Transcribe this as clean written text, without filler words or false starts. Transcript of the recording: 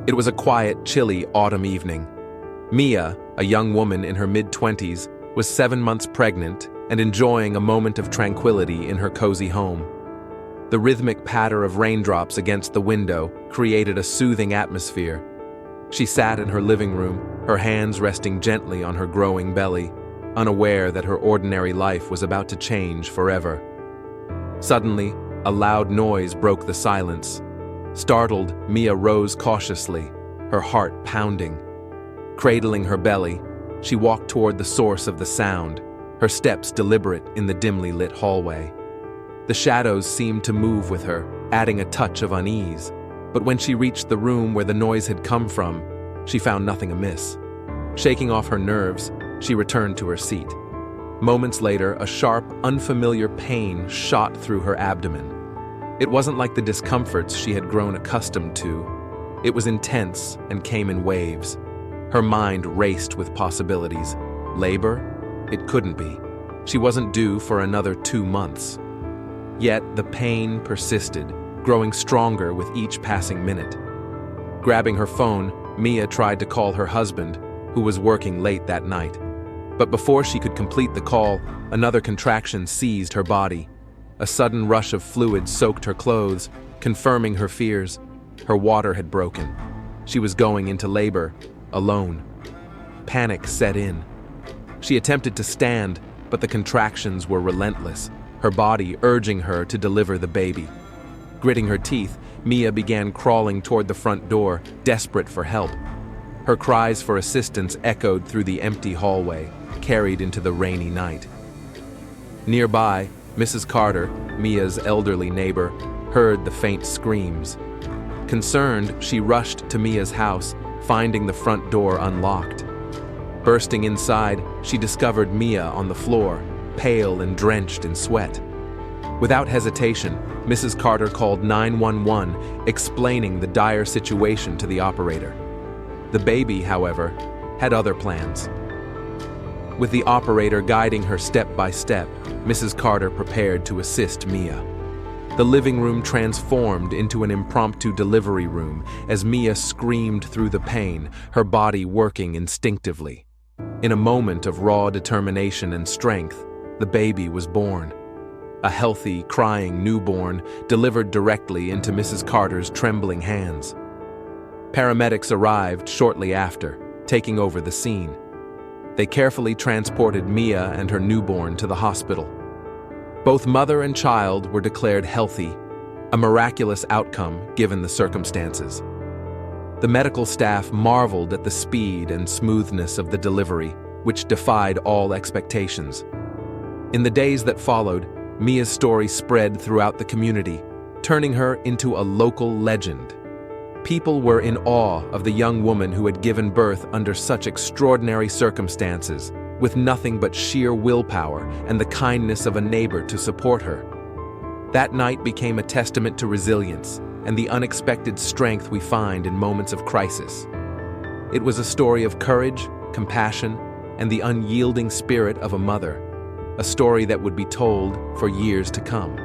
It was a quiet, chilly autumn evening. Mia, a young woman in her mid-20s, was 7 months pregnant and enjoying a moment of tranquility in her cozy home. The rhythmic patter of raindrops against the window created a soothing atmosphere. She sat in her living room, her hands resting gently on her growing belly, unaware that her ordinary life was about to change forever. Suddenly, a loud noise broke the silence. Startled, Mia rose cautiously, her heart pounding. Cradling her belly, she walked toward the source of the sound, her steps deliberate in the dimly lit hallway. The shadows seemed to move with her, adding a touch of unease. But when she reached the room where the noise had come from, she found nothing amiss. Shaking off her nerves, she returned to her seat. Moments later, a sharp, unfamiliar pain shot through her abdomen. It wasn't like the discomforts she had grown accustomed to. It was intense and came in waves. Her mind raced with possibilities. Labor? It couldn't be. She wasn't due for another 2 months. Yet the pain persisted, growing stronger with each passing minute. Grabbing her phone, Mia tried to call her husband, who was working late that night. But before she could complete the call, another contraction seized her body. A sudden rush of fluid soaked her clothes, confirming her fears. Her water had broken. She was going into labor, alone. Panic set in. She attempted to stand, but the contractions were relentless, her body urging her to deliver the baby. Gritting her teeth, Mia began crawling toward the front door, desperate for help. Her cries for assistance echoed through the empty hallway, carried into the rainy night. Nearby, Mrs. Carter, Mia's elderly neighbor, heard the faint screams. Concerned, she rushed to Mia's house, finding the front door unlocked. Bursting inside, she discovered Mia on the floor, pale and drenched in sweat. Without hesitation, Mrs. Carter called 911, explaining the dire situation to the operator. The baby, however, had other plans. With the operator guiding her step by step, Mrs. Carter prepared to assist Mia. The living room transformed into an impromptu delivery room as Mia screamed through the pain, her body working instinctively. In a moment of raw determination and strength, the baby was born. A healthy, crying newborn delivered directly into Mrs. Carter's trembling hands. Paramedics arrived shortly after, taking over the scene. They carefully transported Mia and her newborn to the hospital. Both mother and child were declared healthy, a miraculous outcome given the circumstances. The medical staff marveled at the speed and smoothness of the delivery, which defied all expectations. In the days that followed, Mia's story spread throughout the community, turning her into a local legend. People were in awe of the young woman who had given birth under such extraordinary circumstances, with nothing but sheer willpower and the kindness of a neighbor to support her. That night became a testament to resilience and the unexpected strength we find in moments of crisis. It was a story of courage, compassion, and the unyielding spirit of a mother, a story that would be told for years to come.